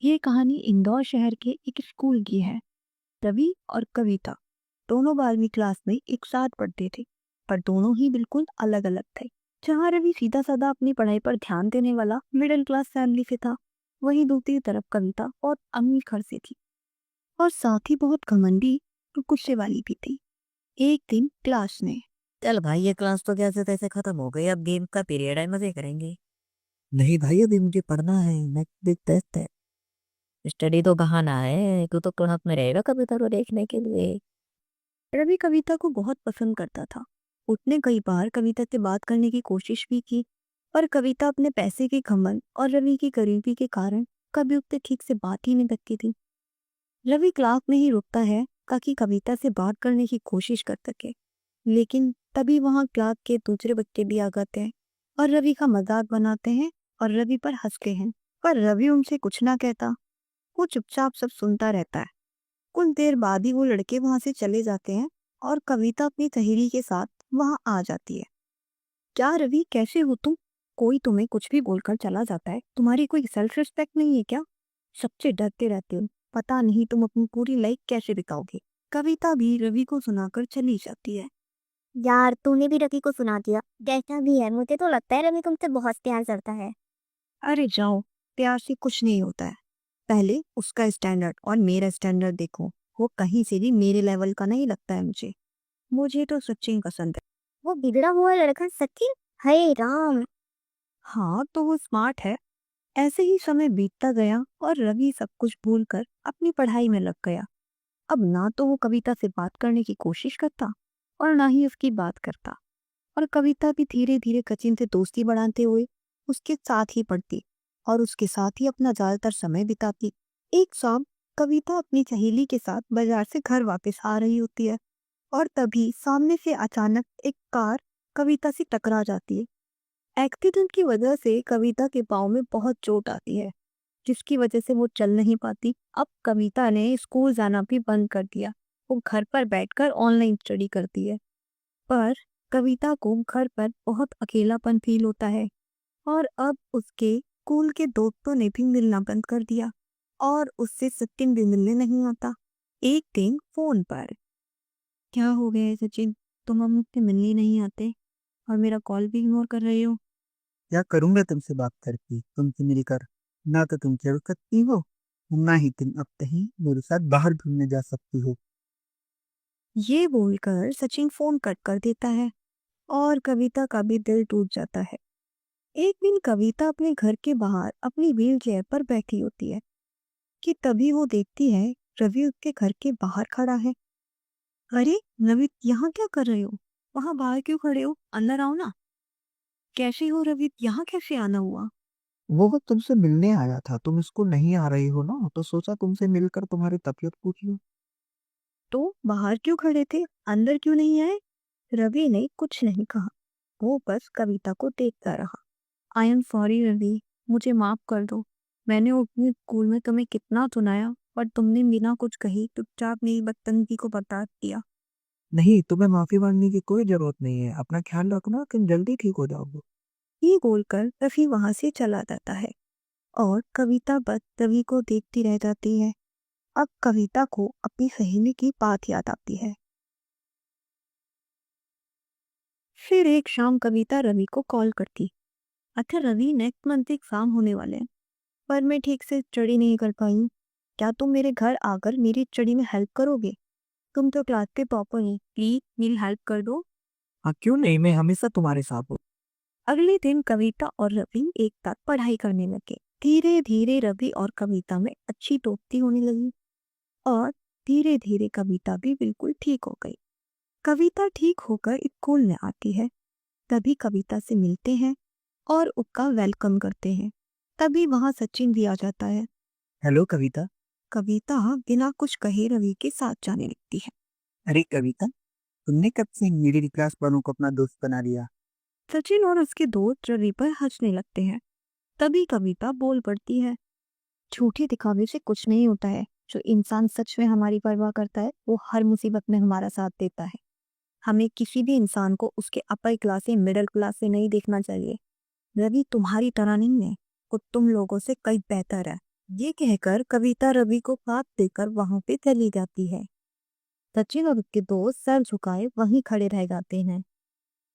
ये कहानी इंदौर शहर के एक स्कूल की है। रवि और कविता दोनों 12वीं क्लास में एक साथ पढ़ते थे, पर दोनों ही बिल्कुल अलग अलग थे। जहाँ रवि सीधा साधा अपनी पढ़ाई पर ध्यान देने वाला मिडिल क्लास फैमिली से था, वहीं दूसरी तरफ कविता बहुत अमीर घर से थी और साथ ही बहुत घमंडी और गुस्से वाली भी थी। एक दिन क्लास में चल भाई, ये क्लास तो कैसे तैसे खत्म हो गई। अब गेम का पीरियड है, मजे करेंगे। नहीं भाई, अभी मुझे पढ़ना है। नेक्स्ट वीक टेस्ट है। स्टडी तो बहाना है, तू तो क्लास में रहेगा कविता को देखने के लिए। रवि कविता को बहुत पसंद करता था। उसने कई बार कविता से बात करने की कोशिश भी की, पर कविता अपने पैसे के घमंड और रवि की गरीबी के कारण कभी उससे ठीक से बात ही नहीं करती थी। रवि क्लास में ही रुकता है ताकि कविता से बात करने की कोशिश कर सके, लेकिन तभी वहां क्लास के दूसरे बच्चे भी आ जाते हैं और रवि का मजाक बनाते हैं और रवि पर हंसते हैं। पर रवि उनसे कुछ ना कहता, वो चुपचाप सब सुनता रहता है। कुछ देर बाद ही वो लड़के वहां से चले जाते हैं और कविता अपनी सहेली के साथ वहां आ जाती है। क्या रवि, कैसे हो तुम? कोई तुम्हें कुछ भी बोलकर चला जाता है, तुम्हारी कोई सेल्फ रिस्पेक्ट नहीं है क्या? सबसे डरते रहते हो, पता नहीं तुम अपनी पूरी लाइफ कैसे बिताओगे। कविता भी रवि को सुनाकर चली जाती है। यार तूने भी रवि को सुना दिया। जैसा भी है, मुझे तो लगता है रवि तुमसे बहुत प्यार करता है। अरे जाओ, प्यार से कुछ नहीं होता है। पहले उसका स्टैंडर्ड और मेरा स्टैंडर्ड देखो, वो कहीं से भी मेरे लेवल का नहीं लगता है मुझे। मुझे तो सचिन पसंद है। वो बिगड़ा हुआ लड़का सचिन? हाय राम। हाँ, तो वो स्मार्ट है। ऐसे ही समय बीतता गया और रवि सब कुछ भूलकर अपनी पढ़ाई में लग गया। अब ना तो वो कविता से बात करने की कोशिश करता और ना ही उसकी बात करता। और कविता भी धीरे धीरे सचिन से दोस्ती बढ़ाते हुए उसके साथ ही पढ़ती और उसके साथ ही अपना ज्यादातर समय बिताती। एक शाम कविता अपनी सहेली के साथ बाजार से घर वापस आ रही होती है और तभी सामने से अचानक एक कार कविता से टकरा जाती है। एक्सीडेंट की वजह से कविता के पाँव में बहुत चोट आती है, जिसकी वजह से वो चल नहीं पाती। अब कविता ने स्कूल जाना भी बंद कर दिया। वो घर पर बैठकर ऑनलाइन स्टडी करती है। पर कविता को घर पर बहुत अकेलापन फील होता है और अब उसके स्कूल के दोस्तों ने भी मिलना बंद कर दिया और उससे सचिन भी मिलने नहीं आता। एक दिन फोन पर, क्या हो गया है सचिन, तुम अब मुझसे मिलने नहीं आते और मेरा कॉल भी इग्नोर कर रहे हो? क्या करूंगा तुमसे बात करके? तुमसे मिलकर ना तो तुम चढ़ सकती हो, ना ही तुम अब कहीं मेरे साथ बाहर घूमने जा सकती हो। ये बोलकर सचिन फोन कट कर देता है और कविता का भी दिल टूट जाता है। एक दिन कविता अपने घर के बाहर अपनी व्हील चेयर पर बैठी होती है कि तभी वो देखती है रवि उसके घर के बाहर खड़ा है। अरे रवि, यहाँ क्या कर रहे हो? वहां बाहर क्यों खड़े हो? अंदर आओ ना। कैसे हो रवि, यहाँ कैसे आना हुआ? वो तुमसे मिलने आया था, तुम स्कूल नहीं आ रही हो ना, तो सोचा तुमसे मिलकर तुम्हारी तबीयत पूछ लूं। तो बाहर क्यों खड़े थे, अंदर क्यों नहीं आए? रवि ने कुछ नहीं कहा, वो बस कविता को देखता रहा। आई एम सॉरी रवि, मुझे माफ कर दो। मैंने अपने स्कूल में तुम्हें कितना सुनाया पर तुमने बिना कुछ कही चुपचाप मेरी बदतमीजी को बर्दाश्त किया। नहीं, तुम्हें माफी मांगने की कोई जरूरत नहीं है। अपना ख्याल रखना, तुम जल्दी ठीक हो जाओगे। ये बोलकर रवि वहां से चला जाता है और कविता बस रवि को देखती रह जाती है। अब कविता को अपनी सहेली की बात याद आती है। फिर एक शाम कविता रवि को कॉल करती। अच्छा रवि, नेक्स्ट मंथ एग्जाम होने वाले हैं, पर मैं ठीक से स्टडी नहीं कर पाई हूँ। क्या तुम मेरे घर आकर मेरी स्टडी में हेल्प करोगे? तुम तो क्लास के टॉपर हो, प्लीज मेरी हेल्प कर दो। हाँ, क्यों नहीं, मैं हमेशा तुम्हारे साथ हूँ। अगले दिन कविता और रवि एक साथ पढ़ाई करने लगे। धीरे धीरे रवि और कविता में अच्छी दोस्ती होने लगी और धीरे धीरे कविता भी बिल्कुल ठीक हो गई। कविता ठीक होकर स्कूल में आती है, तभी कविता से मिलते हैं और उसका वेलकम करते हैं। तभी वहां सचिन भी आ जाता है। हेलो कविता। कविता बिना कुछ कहे रवि के साथ जाने लगती है। अरे कविता, तुमने कब से मिडिल क्लास वालों को अपना दोस्त बना लिया? सचिन और उसके दोस्त रवि पर हंसने लगते हैं। तभी कविता बोल पड़ती है, झूठे दिखावे से कुछ नहीं होता है। जो इंसान सच में हमारी परवाह करता है वो हर मुसीबत में हमारा साथ देता है। हमें किसी भी इंसान को उसके अपर क्लास या मिडिल क्लास से नहीं देखना चाहिए। रवि तुम्हारी तरह नहीं है, वो तुम लोगों से कई बेहतर है। ये कहकर कविता रवि को हाथ देकर वहां पे चली जाती है। सचिन और उसके दोस्त सर झुकाए वहीं खड़े रह जाते हैं।